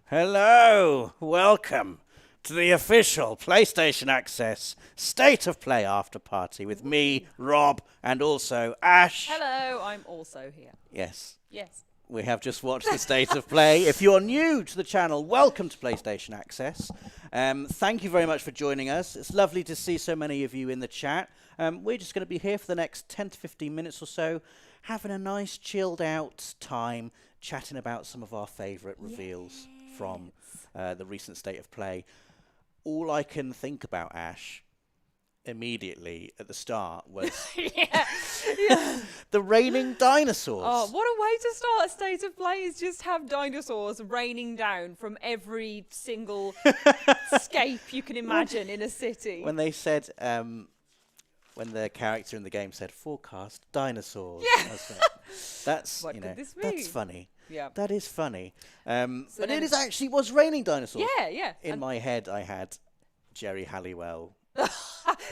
Hello, welcome to the official PlayStation Access State of Play After Party with me, Rob, and also Ash. Hello, I'm also here. Yes. Yes. We have just watched the State of Play. If you're new to the channel, welcome to PlayStation Access. Thank you very much for joining us. It's lovely to see so many of you in the chat. We're just going to be here for the next 10 to 15 minutes or so, having a nice chilled out time, chatting about some of our favourite reveals from the recent State of Play. All I can think about, Ash, immediately at the start was the raining dinosaurs. Oh, what a way to start a State of Play is just have dinosaurs raining down from every single scape you can imagine in a city. When they said, when the character in the game said, forecast dinosaurs. Yeah. That's, What you could know, this that's be? funny. Yeah. That is funny. So but then it is actually was raining dinosaurs. Yeah, yeah. In my head, I had Jerry Halliwell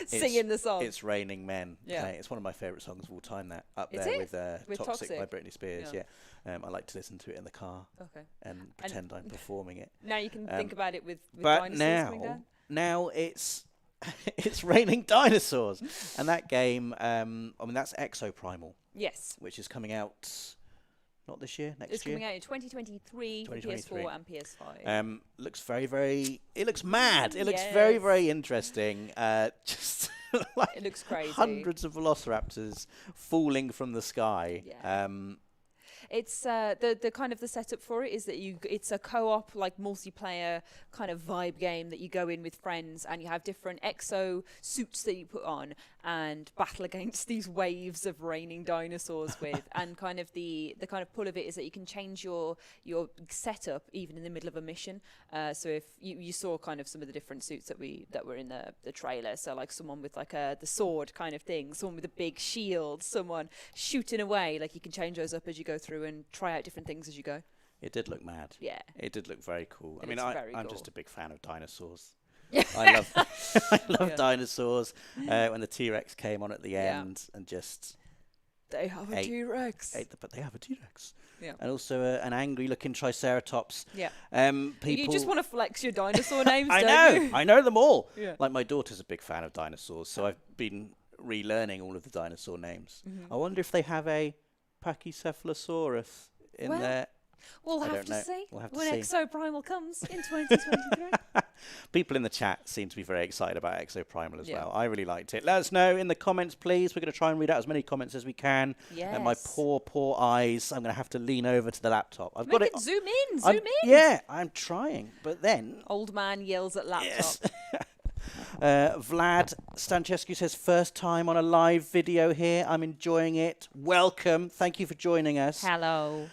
Singing the song. It's Raining Men. Yeah. It's one of my favourite songs of all time, that. Up Is there it? with With Toxic by Toxic? Britney Spears, Yeah. I like to listen to it in the car Okay. and pretend I'm performing it. Now you can think about it with But dinosaurs coming down. now it's it's Raining Dinosaurs. And that game, that's Exoprimal, Yes. which is coming out not this year, next It's year. coming out in 2023 for 2023. PS4 and PS5. Looks very, it looks mad. It looks very, Yes. very interesting. Just like It looks crazy. hundreds of velociraptors falling from the sky. Yeah. It's the kind of the setup for it is that it's a co-op like multiplayer kind of vibe game that you go in with friends and you have different exo suits that you put on and battle against these waves of raining dinosaurs with and kind of the kind of pull of it is that you can change your setup even in the middle of a mission. So if you saw kind of some of the different suits that were in the trailer, so like someone with like the sword kind of thing, someone with a big shield, someone shooting away, like you can change those up as you go through and try out different things as you go. It did look mad. Yeah. It did look very cool. It looks very I'm cool. just a big fan of dinosaurs. I love Yeah. dinosaurs. When the T-Rex came on at the Yeah. end and just They have a T-Rex. but they have a T-Rex. Yeah. And also an angry-looking Triceratops. Yeah. People, You just want to flex your dinosaur names, I don't know. you? I know them all. Yeah. Like my daughter's a big fan of dinosaurs, so I've been relearning all of the dinosaur names. I wonder if they have a Pachycephalosaurus in Well, there. We'll I have don't to know. see We'll have to when see. Exoprimal comes in 2023. People in the chat seem to be very excited about Exoprimal as Yeah. well. I really liked it. Let us know in the comments, please. We're going to try and read out as many comments as we can. And my Yes. poor eyes. I'm going to have to lean over to the laptop. I've Make got it zoom in, I'm- zoom in. Yeah, I'm trying. But then... Old man yells at laptop. Yes. Vlad Stanchescu says, first time on a live video here. I'm enjoying it. Welcome. Thank you for joining us. Hello.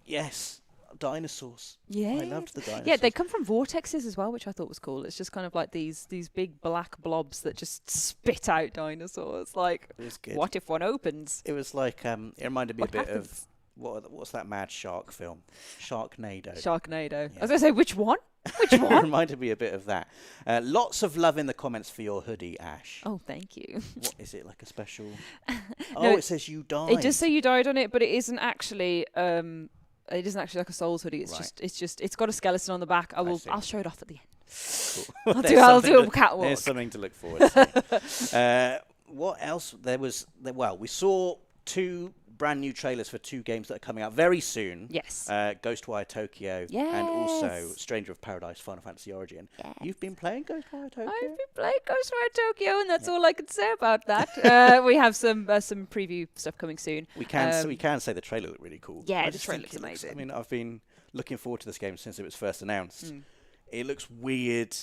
Yes, dinosaurs. Yeah. I loved the dinosaurs. Yeah, they come from vortexes as well, which I thought was cool. It's just kind of like these big black blobs that just spit out dinosaurs. Like, It was good. what if one opens? It was like, it reminded me What a bit happens? of, what's that mad shark film? Sharknado. Sharknado. Yeah. I was going to say, which one? Which It one? reminded me a bit of that. Lots of love in the comments for your hoodie, Ash. Oh, thank you. What is it, like a special... No, it says you died. It does say you died on it, but it isn't actually. It isn't actually like a Souls hoodie. It's Right. it's got a skeleton on the back. see. I'll show it off at the end. Cool. I'll There's do a something catwalk. There's something to look forward to. What else? We saw two brand new trailers for two games that are coming out very soon. Yes. Ghostwire Tokyo and also Yes. Stranger of Paradise Final Fantasy Origin. Yes. You've been playing Ghostwire Tokyo? I've been playing Ghostwire Tokyo, and that's all I can say about that. We have some preview stuff coming soon. We can say the trailer looked really cool. Yeah, I the just trailer think looks it looks- amazing. I've been looking forward to this game since it was first announced. It looks weird.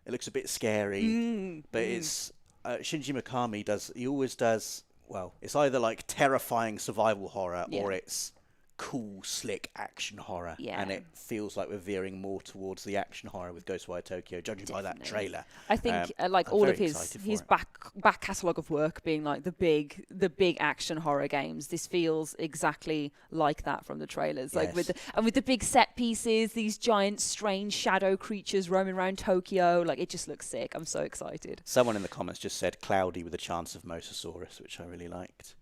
It looks a bit scary, but it's Shinji Mikami always does. Well, it's either like terrifying survival horror or it's cool, slick action horror. Yeah. And it feels like we're veering more towards the action horror with Ghostwire Tokyo, judging by that trailer. I think like I'm all very of his excited for it. back catalogue of work being like the big action horror games. This feels exactly like that from the trailers. Like with the big set pieces, these giant strange shadow creatures roaming around Tokyo. Like it just looks sick. I'm so excited. Someone in the comments just said cloudy with a chance of Mosasaurus, which I really liked.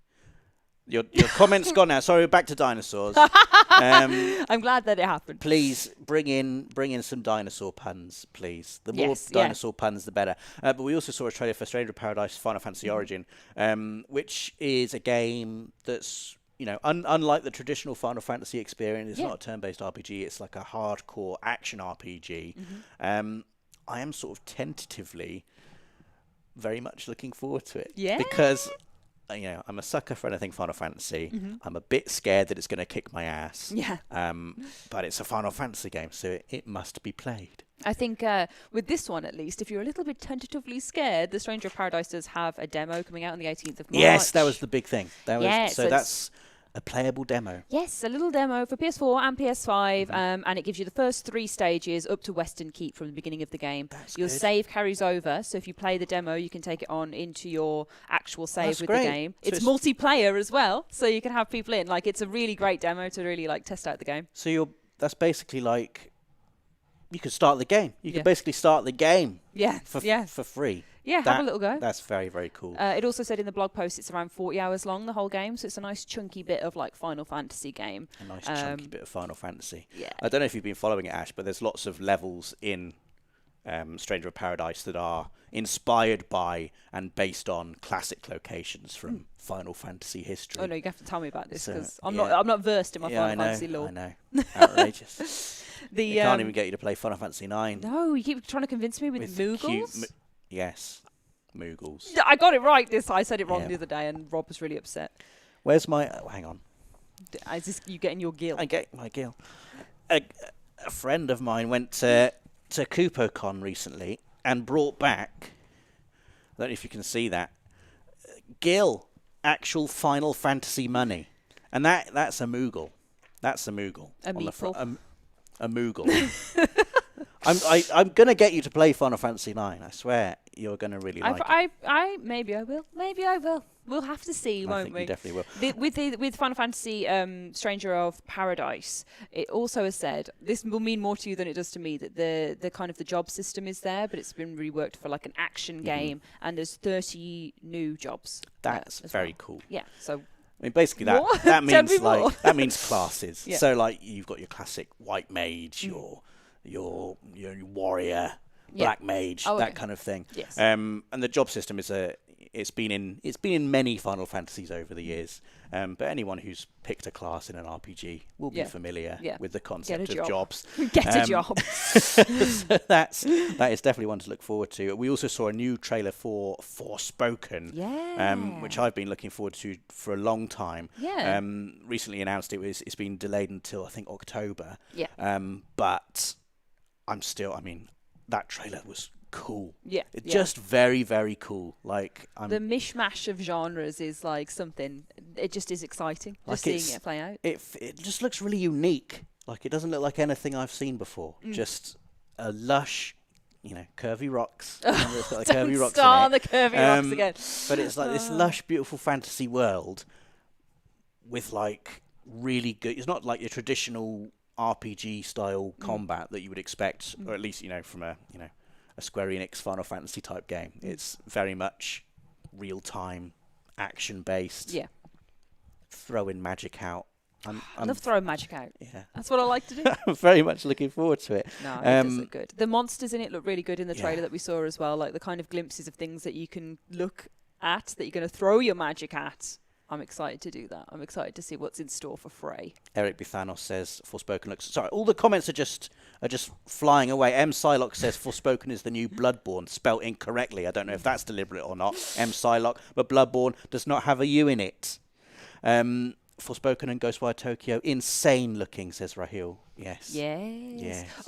Your comment's gone now. Sorry, back to dinosaurs. I'm glad that it happened. Please bring in some dinosaur puns, please. The more Yes, dinosaur puns, the better. But we also saw a trailer for Stranger of Paradise Final Fantasy Origin, which is a game that's, you know, unlike the traditional Final Fantasy experience. It's not a turn-based RPG. It's like a hardcore action RPG. I am sort of tentatively very much looking forward to it. Yeah. Because, you know, I'm a sucker for anything Final Fantasy. I'm a bit scared that it's going to kick my ass. Yeah. But it's a Final Fantasy game, so it must be played. I think with this one, at least, if you're a little bit tentatively scared, the Stranger of Paradise does have a demo coming out on the 18th of March. Yes, that was the big thing. So that's a playable demo. Yes, a little demo for PS4 and PS5, and it gives you the first 3 stages up to Western Keep from the beginning of the game. Your save carries over, so if you play the demo, you can take it on into your actual save with the game. So it's multiplayer as well, so you can have people in. Like, it's a really great demo to really like test out the game. So that's basically like you could start the game. You could basically start the game. For free. Yeah, have a little go. That's very, very cool. It also said in the blog post it's around 40 hours long, the whole game, so it's a nice chunky bit of like Final Fantasy game. A nice chunky bit of Final Fantasy. Yeah. I don't know if you've been following it, Ash, but there's lots of levels in Stranger of Paradise that are inspired by and based on classic locations from Final Fantasy history. Oh no, you have to tell me about this because I'm not versed in my Final Fantasy lore. I know. Outrageous. They can't even get you to play Final Fantasy 9. No, you keep trying to convince me with Moogles. Yes, Moogles. I got it right. I said it wrong the other day, and Rob was really upset. Where's my? Hang on. Is this you getting your gil? I get my gil. A friend of mine went to KupoCon recently and brought back. I don't know if you can see that. Gil, actual Final Fantasy money, and that's a Moogle. That's a Moogle. A meeple. A Moogle. I'm gonna get you to play Final Fantasy 9. I swear you're gonna really like it. Maybe I will. We'll have to see, won't we? You definitely will. With Final Fantasy Stranger of Paradise, it also has said this will mean more to you than it does to me. That the kind of the job system is there, but it's been reworked for like an action game, and there's 30 new jobs. That's very cool. Yeah. So. I mean, basically that means that means classes. So like you've got your classic white mage, your warrior, black mage, that kind of thing. Yes. And the job system is it's been in many Final Fantasies over the years. But anyone who's picked a class in an RPG will be familiar with the concept of jobs. Get a job. So that is definitely one to look forward to. We also saw a new trailer for Forspoken, which I've been looking forward to for a long time. Yeah. Recently announced it's been delayed until I think October. Yeah. But I mean, that trailer was cool. Yeah. Just very, very cool. Like the mishmash of genres is like something. It just is exciting. Just seeing it play out. It just looks really unique. Like it doesn't look like anything I've seen before. Just a lush, curvy rocks. It's got the curvy rocks on the curvy rocks again. But it's like this lush, beautiful fantasy world with like really good. It's not like your traditional RPG style combat that you would expect, or at least from a Square Enix Final Fantasy type game. It's very much real time, action based. Yeah. Throwing magic out. I love throwing magic out. Yeah. That's what I like to do. I'm very much looking forward to it. No, it does look good. The monsters in it look really good in the trailer that we saw as well. Like the kind of glimpses of things that you can look at that you're going to throw your magic at. I'm excited to do that. I'm excited to see what's in store for Frey. Eric Bithanos says Forspoken looks... Sorry, all the comments are just flying away. M. Psylocke says Forspoken is the new Bloodborne, spelt incorrectly. I don't know if that's deliberate or not, M. Psylocke, but Bloodborne does not have a U in it. Forspoken and Ghostwire Tokyo, insane looking, says Rahil. Yes.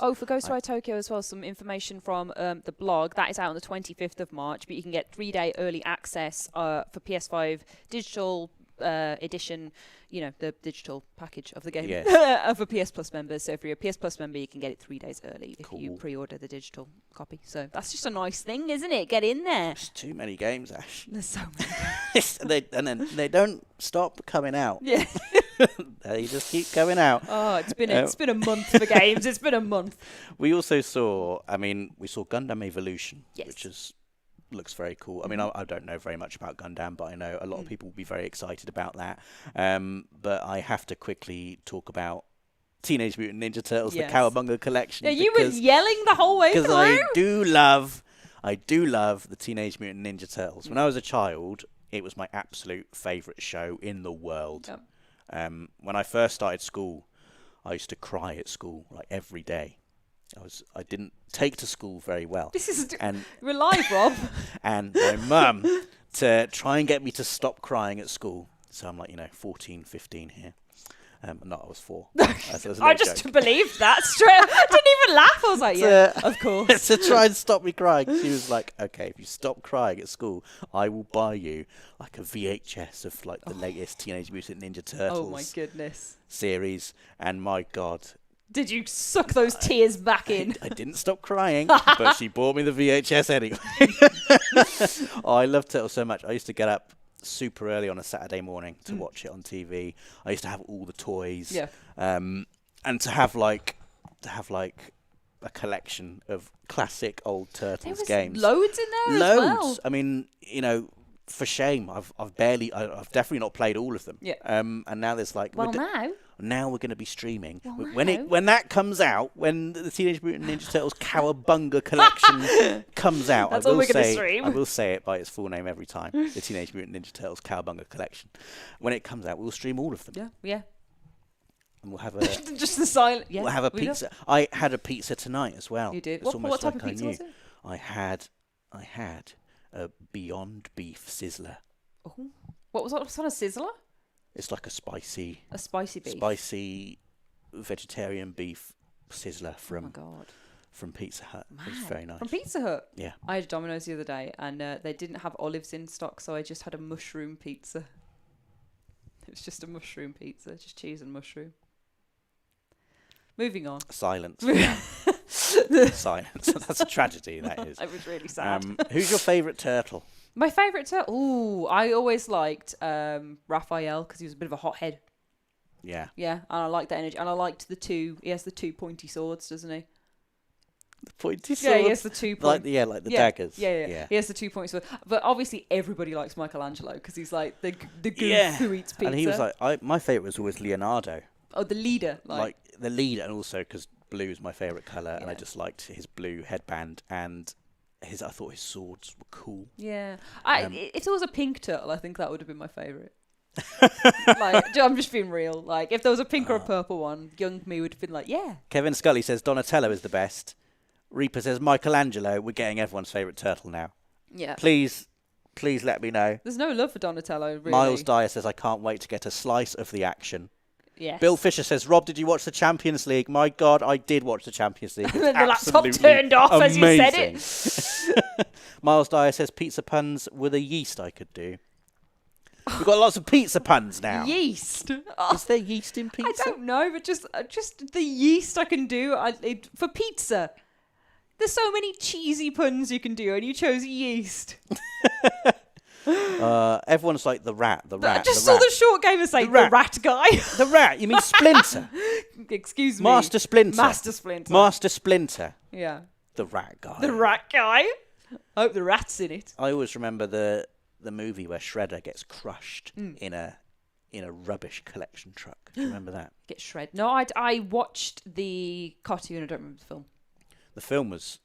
Oh, for Ghostwire Tokyo as well, some information from the blog. That is out on the 25th of March, but you can get 3-day early access for PS5 digital edition, the digital package of the game for PS Plus members. So if you're a PS Plus member, you can get it 3 days early if you pre-order the digital copy. So that's just a nice thing, isn't it? Get in there. There's too many games, Ash. There's so many. And then they don't stop coming out. Yeah. They just keep coming out. Oh, it's been a month for games. It's been a month. We also saw, we saw Gundam Evolution, which is looks very cool. I mean, I don't know very much about Gundam, but I know a lot of people will be very excited about that. But I have to quickly talk about Teenage Mutant Ninja Turtles, the Cowabunga collection. Yeah, you were yelling the whole way through. Because I do love the Teenage Mutant Ninja Turtles. When I was a child, it was my absolute favourite show in the world. Yep. When I first started school, I used to cry at school like every day. I didn't take to school very well. We're live, Rob. And my mum to try and get me to stop crying at school. So I'm like, 14, 15 here. No, I was 4. I just believed that straight. I didn't even laugh. I was like, of course. To try and stop me crying. She was like, okay, if you stop crying at school, I will buy you like a VHS of like the latest Teenage Mutant Ninja Turtles. Oh my goodness. Series. And my God. Did you suck those tears back in? I didn't stop crying, but she bought me the VHS anyway. I love Turtles so much. I used to get up super early on a Saturday morning to watch it on TV. I used to have all the toys. Yeah. And to have like a collection of classic old Turtles games. Loads in there. Loads. As well. I mean, for shame, I've definitely not played all of them. Yeah. And now there's like now we're going to be streaming. Well, when that comes out, when the Teenage Mutant Ninja Turtles Cowabunga collection comes out, That's all we're going to stream. I will say it by its full name every time. The Teenage Mutant Ninja Turtles Cowabunga collection. When it comes out, we'll stream all of them. Yeah. And we'll have a just the silent. Yeah. We'll have a pizza. I had a pizza tonight as well. You did. It's What type of pizza was it? I had a Beyond Beef sizzler. Oh. What sort of sizzler? It's like a spicy beef. Spicy vegetarian beef sizzler from Pizza Hut. Man. It was very nice. From Pizza Hut? Yeah. I had Domino's the other day and they didn't have olives in stock, so I just had a mushroom pizza. It was just a mushroom pizza, just cheese and mushroom. Moving on. Silence. Silence. That's a tragedy, that is. It was really sad. Who's your favourite turtle? My favourite turtle? Ooh, I always liked Raphael because he was a bit of a hothead. Yeah. Yeah, and I liked that energy. And I liked he has the 2 pointy swords, doesn't he? The pointy swords? Yeah, he has the 2 pointy. Like the daggers. Yeah. He has the 2 pointy swords. But obviously everybody likes Michelangelo because he's like the goof who eats pizza. And he was like, my favourite was always Leonardo. Oh, the leader. Like the leader, and also because blue is my favourite colour, and I just liked his blue headband and I thought his swords were cool. Yeah. If there was a pink turtle, I think that would have been my favourite. I'm just being real. Like, if there was a pink or a purple one, young me would have been like, yeah. Kevin Scully says Donatello is the best. Reaper says Michelangelo. We're getting everyone's favourite turtle now. Yeah. Please let me know. There's no love for Donatello, really. Miles Dyer says I can't wait to get a slice of the action. Yes. Bill Fisher says, Rob, did you watch the Champions League? My God, I did watch the Champions League. The laptop turned off as you said it. Miles Dyer says, pizza puns with a yeast I could do. We've got lots of pizza puns now. Yeast? Is there yeast in pizza? I don't know, but just the yeast I can do for pizza. There's so many cheesy puns you can do, and you chose yeast. Everyone's like the rat. I just saw the short gamer say the rat guy. The rat? You mean Splinter? Excuse me. Master Splinter. Master Splinter. Yeah. The rat guy. The rat guy. I hope the rat's in it. I always remember the movie where Shredder gets crushed in a rubbish collection truck. Do you remember that? Get shred. No, I watched the cartoon. I don't remember the film. The film was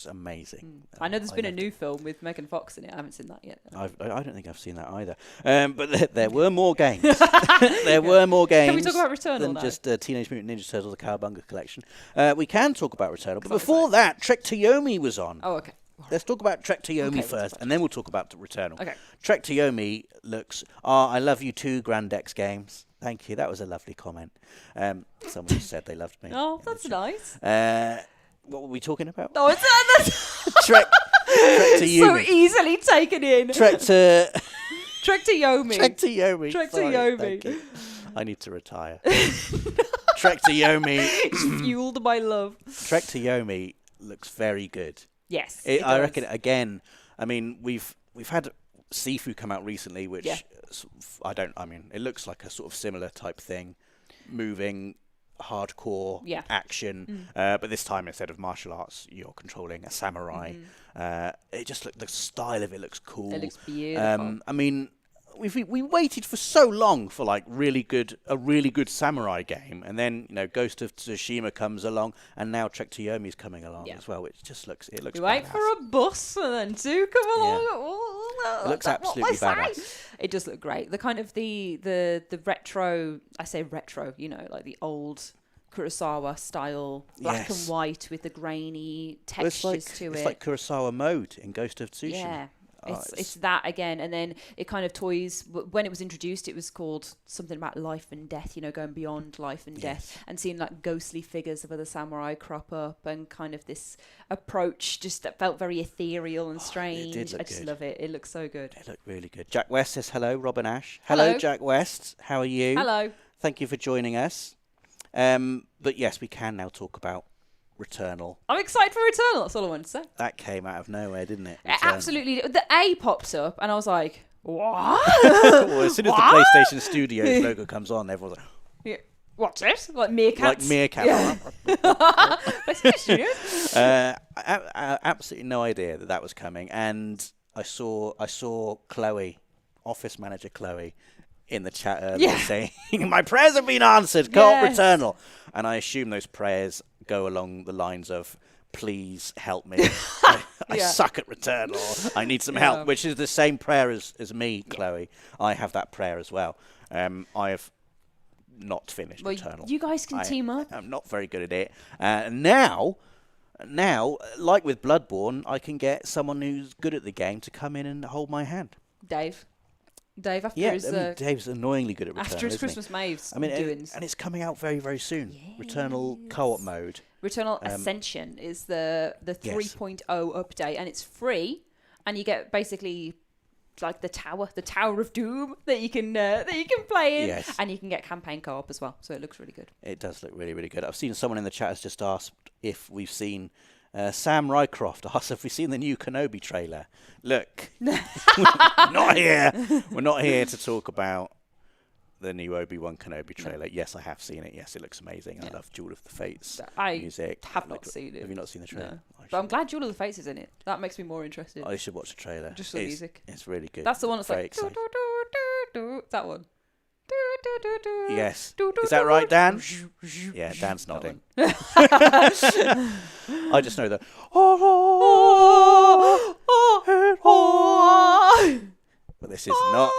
amazing. I know there's been a new film with Megan Fox in it. I haven't seen that yet. I don't think I've seen that either. But there were more games. There were more games. Can we talk about Returnal than now? Just Teenage Mutant Ninja Turtles: The Cowabunga Collection. We can talk about Returnal, but before that, Trek to Yomi was on. Oh, okay. Let's talk about Trek to Yomi first, and then we'll talk about Returnal. Okay. Trek to Yomi looks... I love you too, Grandex Games. Thank you. That was a lovely comment. Someone said they loved me. Oh, that's nice. What were we talking about? Oh, it's Trek to Yomi. So easily taken in. Trek to Yomi. Trek to Yomi. Trek to Yomi. I need to retire. Trek to Yomi. It's fueled by love. Trek to Yomi looks very good. Yes, I reckon again. I mean, we've had Sifu come out recently, which it looks like a sort of similar type thing, moving hardcore action, but this time instead of martial arts, you're controlling a samurai. It just the style of it looks cool. It looks beautiful. I mean, we waited for so long for like a really good samurai game, and then Ghost of Tsushima comes along, and now Trek to Yomi's coming along as well, which just looks We badass. wait for a bus and then two come along. It looks absolutely badass. It does look great. The kind of the retro, I say retro, like the old Kurosawa style, black and white with the grainy textures to it. It's like Kurosawa mode in Ghost of Tsushima. Yeah. It's that again, and then it kind of toys. When it was introduced, it was called something about life and death. Going beyond life and death, and seeing like ghostly figures of other samurai crop up, and kind of this approach just that felt very ethereal and strange. I just love it. It looks so good. It looked really good. Jack West says hello, Robin Ash. Hello, Jack West. How are you? Hello. Thank you for joining us. But yes, we can now talk about Returnal. I'm excited for Returnal. That's all I wanted to say. That came out of nowhere, didn't it? It absolutely. The A pops up, and I was like, "What?" Well, as soon as the PlayStation Studios logo comes on, everyone's like, "What's it?" Like meerkats. Like meerkat. Yeah. PlayStation Studios. Absolutely no idea that was coming, and I saw Chloe, office manager Chloe, in the chat earlier saying, "My prayers have been answered. Co-op Returnal," and I assume those prayers go along the lines of, "Please help me. I suck at Returnal. I need some help," which is the same prayer as me, Chloe. I have that prayer as well. I have not finished Returnal. You guys can team up. I'm not very good at it. Now, like with Bloodborne, I can get someone who's good at the game to come in and hold my hand. Dave, after his Dave's annoyingly good at Returnal. After his Christmas Maves doings. And it's coming out very, very soon. Yes. Returnal co-op mode. Returnal Ascension is the 3.0 update, and it's free, and you get basically like the Tower of Doom that you can play in, and you can get campaign co-op as well. So it looks really good. It does look really, really good. I've seen someone in the chat has just asked if we've seen. Sam Rycroft asked if we've seen the new Kenobi trailer. Look, not here. We're not here to talk about the new Obi-Wan Kenobi trailer. Yes, I have seen it. Yes, it looks amazing. I love Duel of the Fates music. I have not seen it. Have you not seen the trailer? No. But I'm glad Duel of the Fates is in it. That makes me more interested. I should watch the trailer. Just the music. It's really good. That's the one that's very like... exciting. That one. Yes. Is that right, Dan? Yeah, Dan's nodding. I just know that. But this is not.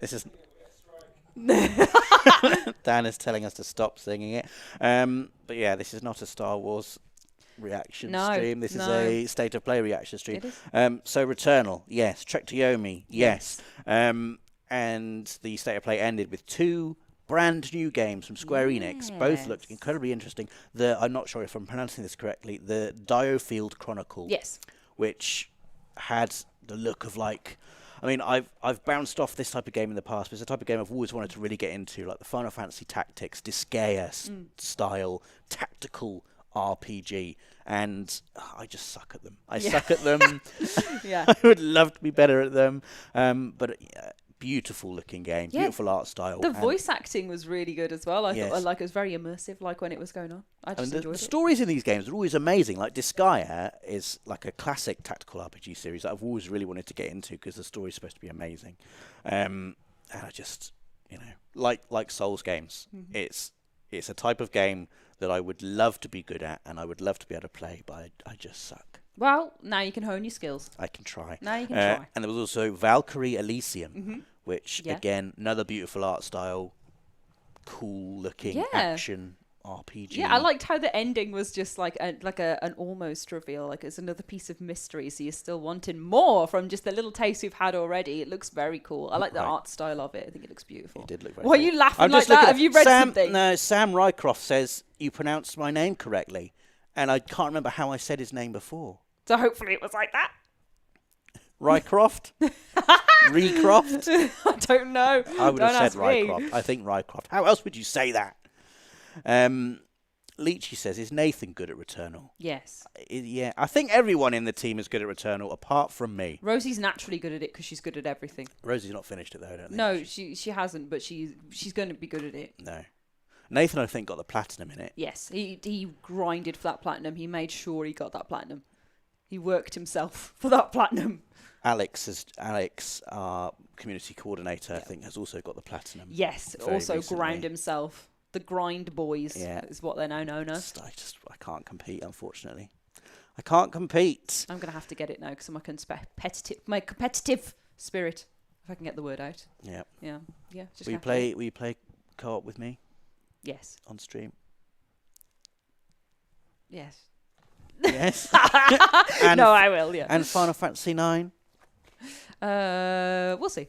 This is. Dan is telling us to stop singing it. But yeah, this is not a Star Wars reaction stream. This is a State of Play reaction stream. So Returnal, yes. Trek to Yomi, yes. And the State of Play ended with 2 brand new games from Square Enix. Both looked incredibly interesting. I'm not sure if I'm pronouncing this correctly. The Diofield Chronicle. Yes. Which had the look of like... I mean, I've bounced off this type of game in the past, but it's a type of game I've always wanted to really get into, like the Final Fantasy Tactics, Disgaea style, tactical RPG. And I just suck at them. I suck at them. I would love to be better at them. But... beautiful looking game, beautiful art style. The voice acting was really good as well. I thought it was very immersive, like when it was going on. I just enjoyed it. The stories in these games are always amazing. Like Disgaea is like a classic tactical RPG series that I've always really wanted to get into because the story's supposed to be amazing. And I just, like Souls games, it's a type of game that I would love to be good at and I would love to be able to play, but I just suck. Well, now you can hone your skills. I can try. Now you can try. And there was also Valkyrie Elysium, which, again, another beautiful art style, cool-looking action RPG. Yeah, I liked how the ending was just like an almost reveal. Like it's another piece of mystery, so you're still wanting more from just the little taste we've had already. It looks very cool. I like the art style of it. I think it looks beautiful. It did look very cool. Why are you laughing like that? Have you read something? No, Sam Rycroft says you pronounced my name correctly, and I can't remember how I said his name before. So hopefully it was like that. Rycroft? Recroft? I don't know. I would have said Rycroft. I think Rycroft. How else would you say that? Leachy says, is Nathan good at Returnal? Yes. Yeah, I think everyone in the team is good at Returnal, apart from me. Rosie's naturally good at it because she's good at everything. Rosie's not finished it, though, I don't think. No, she hasn't, but she's going to be good at it. No. Nathan, I think, got the platinum in it. Yes, he grinded for that platinum. He made sure he got that platinum. He worked himself for that platinum. Alex, our community coordinator, I think, has also got the platinum. Yes, also ground himself. The grind boys is what they're now known as. I can't compete, unfortunately. I can't compete. I'm going to have to get it now because of my competitive spirit, if I can get the word out. Yeah. Yeah. Yeah. Will you play co-op with me? Yes. On stream? Yes. Yes. No, I will, yeah. And Final Fantasy 9? We'll see.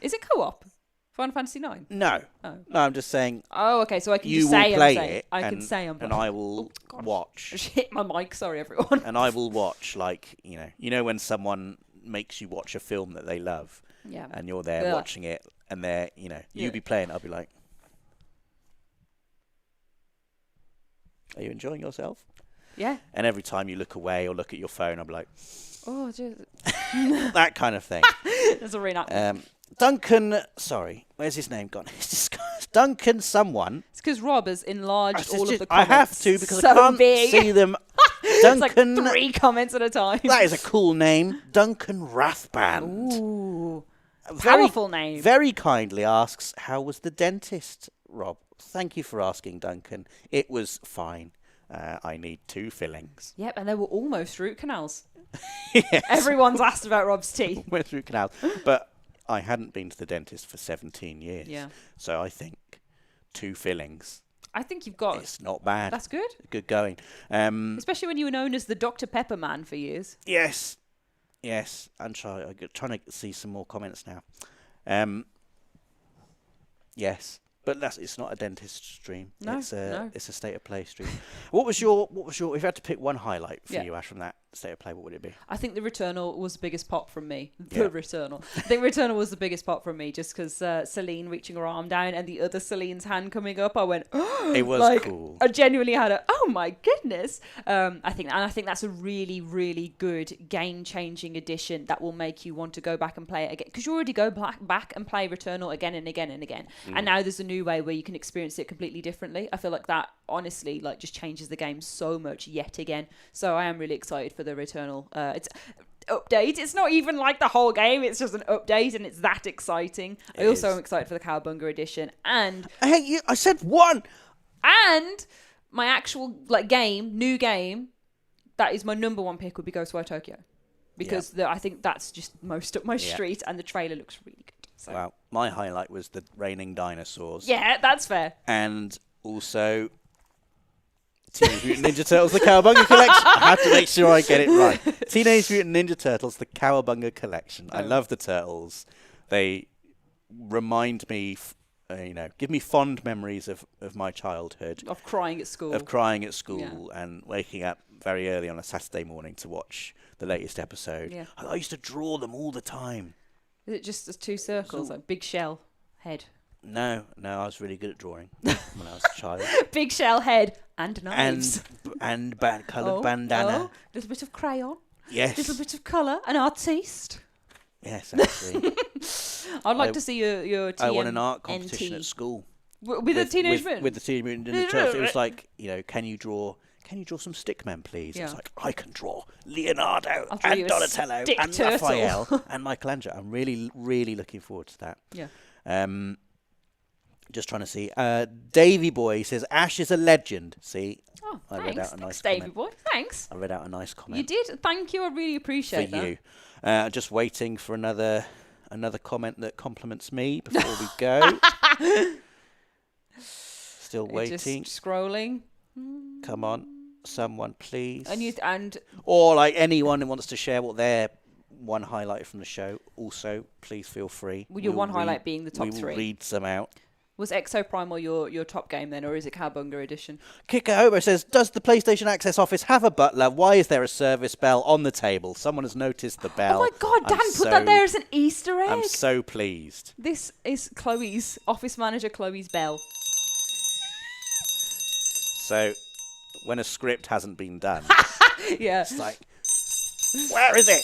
Is it co-op? Final Fantasy 9? No. Oh. No, I'm just saying. Oh, okay. So I can you just will say play I'm it, I can say I'm and I will watch. I just hit my mic. Sorry, everyone. And I will watch, like, you know when someone makes you watch a film that they love, Yeah. and you're there watching it, and they're, you be playing, I'll be like, are you enjoying yourself? Yeah. And every time you look away or look at your phone, I'll be like, oh, just that kind of thing. That's a reenactment. Duncan, sorry, where's his name gone? Duncan someone. It's because Rob has enlarged all of the comments. I have to because so I can't big. see them. It's Duncan, like 3 comments at a time. That is a cool name. Duncan Rathband. Ooh. Powerful name. Very kindly asks, how was the dentist, Rob? Thank you for asking, Duncan. It was fine. I need 2 fillings. Yep, and they were almost root canals. Yes. Everyone's asked about Rob's teeth. Went through canals. But I hadn't been to the dentist for 17 years. Yeah. So I think 2 fillings. I think you've got... It's not bad. That's good. Good going. Especially when you were known as the Dr. Pepper Man for years. Yes. Yes. I'm trying to see some more comments now. Yes. But it's not a dentist stream. No, it's a state of play stream. If you had to pick one highlight for you, Ash, from that state of play, what would it be? I think the Returnal was the biggest pop from me. Returnal. I think Returnal was the biggest pop from me just because Celine reaching her arm down and the other Celine's hand coming up. I went, oh, it was cool. I genuinely had oh my goodness. I think that's a really, really good game-changing addition that will make you want to go back and play it again. Because you already go back and play Returnal again and again and again. And now there's a new way where you can experience it completely differently. I feel like that honestly just changes the game so much yet again. So I am really excited for the Returnal. It's update. It's not even like the whole game. It's just an update, and it's that exciting. I also am excited for the Cowabunga edition, and I said one. And my actual new game, that is my number 1 pick would be Ghostwire Tokyo, because I think that's just most up my street, and the trailer looks really good. So. Well, my highlight was the raining dinosaurs. Yeah, that's fair. And also Teenage Mutant Ninja Turtles, the Cowabunga Collection. I have to make sure I get it right. Teenage Mutant Ninja Turtles, the Cowabunga Collection. I love the turtles. They remind me, give me fond memories of my childhood. Of crying at school. And waking up very early on a Saturday morning to watch the latest episode. Yeah. I used to draw them all the time. Is it just 2 circles, like big shell head? No, I was really good at drawing when I was a child. Big shell head and knives. And coloured bandana. A little bit of crayon. Yes. A little bit of colour. An artiste. Yes, actually. I'd like to see your TMNT. I won an art competition at school. With the Teenage Mutant? With the Teenage Mutant Ninja Turtles. It was like, can you draw some stickmen, please? Yeah. It's like, I can draw Leonardo and Donatello and Raphael and Michelangelo. I'm really, really looking forward to that. Yeah. Just trying to see. Davy Boy says, Ash is a legend. See? Oh, I thanks. read out a nice Davy comment. Boy. Thanks. I read out a nice comment. You did. Thank you. I really appreciate that. For you. Just waiting for another comment that compliments me before we go. Still waiting. Just scrolling. Come on. Someone, please. And or like anyone who wants to share what their one highlight from the show, also please feel free. Well, your one highlight being the top 3. We will read some out. Was Exoprimal your top game then, or is it Cowabunga edition? Kicker Hobo says, does the PlayStation Access office have a butler? Why is there a service bell on the table? Someone has noticed the bell. Oh my God, Dan, put that there as an Easter egg. I'm so pleased. This is Chloe's, office manager Chloe's bell. So, when a script hasn't been done, yeah, it's like, where is it?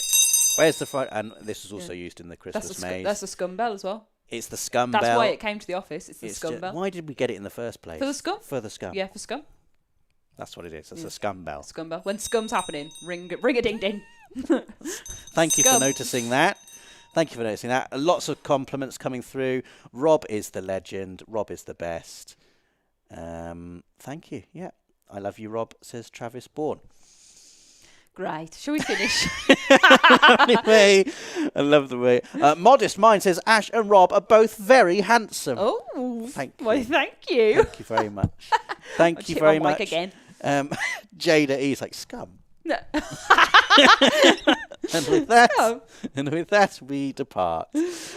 Where's the front? And this was also used in the Christmas maze. That's a scum bell as well. It's the scum That's bell. why it came to the office. It's the scum bell. Why did we get it in the first place? For the scum? For the scum. Yeah, for scum. That's what it is. That's a scum bell. Scum bell. When scum's happening, ring a ding ding. Thank you for Scum. noticing that. Thank you for noticing that. Lots of compliments coming through. Rob is the legend. Rob is the best. Thank you. Yeah. I love you, Rob, says Travis Bourne. Great. Shall we finish? Anyway, I love the way. Modest Mind says Ash and Rob are both very handsome. Oh, Thank you. Well, thank you. Thank you very much. Thank I'll you chip very my much. mic again. Jada E's like scum. No. And with that, Scum. we depart.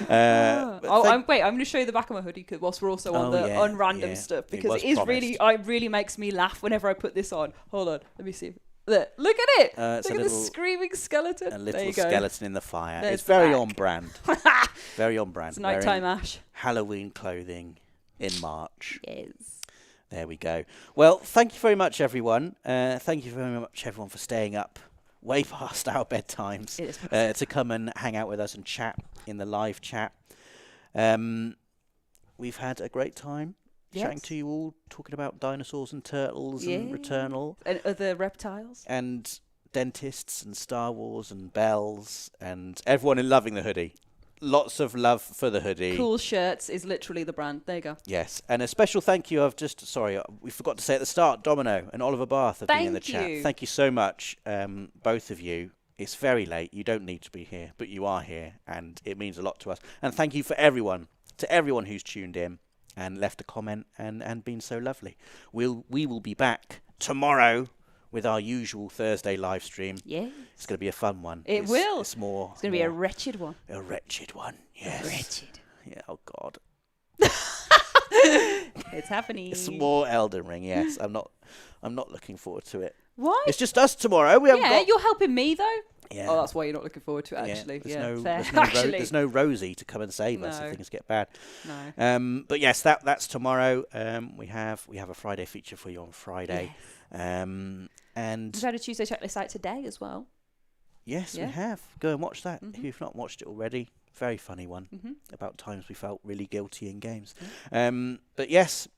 I'm going to show you the back of my hoodie whilst we're also on the unrandom stuff, because was it is promised. really makes me laugh whenever I put this on. Hold on, let me see. Look at it. It's Look a at the screaming skeleton. A There little you go. skeleton in the fire. There's It's the very back. on brand. Very on brand. It's nighttime, Wearing Ash. Halloween clothing in March. Yes. There we go. Well, thank you very much, everyone. Thank you very much, everyone, for staying up way past our bedtimes It is to come and hang out with us and chat in the live chat. We've had a great time chatting to you all, talking about dinosaurs and turtles and Returnal. And other reptiles. And dentists and Star Wars and bells and everyone in loving the hoodie. Lots of love for the hoodie. Cool Shirts is literally the brand. There you go. Yes, and a special thank you. We forgot to say at the start, Domino and Oliver Bath have been in the chat. Thank you so much, both of you. It's very late. You don't need to be here, but you are here, and it means a lot to us. And thank you for everyone who's tuned in and left a comment and been so lovely. We will be back tomorrow with our usual Thursday live stream. Yeah. It's going to be a fun one. It will. It's going to be a wretched one. A wretched one, yes. Wretched. Yeah, oh God. It's happening. It's more Elden Ring, yes. I'm not looking forward to it. Why? It's just us tomorrow. You're helping me though. Yeah. Oh, that's why you're not looking forward to it, actually. There's no Rosie to come and save us if things get bad. No. But yes, that's tomorrow. We have a Friday feature for you on Friday. Yes. And we've had a Tuesday checklist out today as well. yes, we have. Go and watch that if you've not watched it already. Very funny one about times we felt really guilty in games. But yes,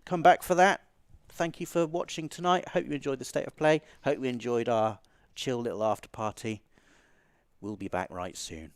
come back for that. Thank you for watching tonight. Hope you enjoyed the State of Play. Hope you enjoyed our chill little after party. We'll be back right soon.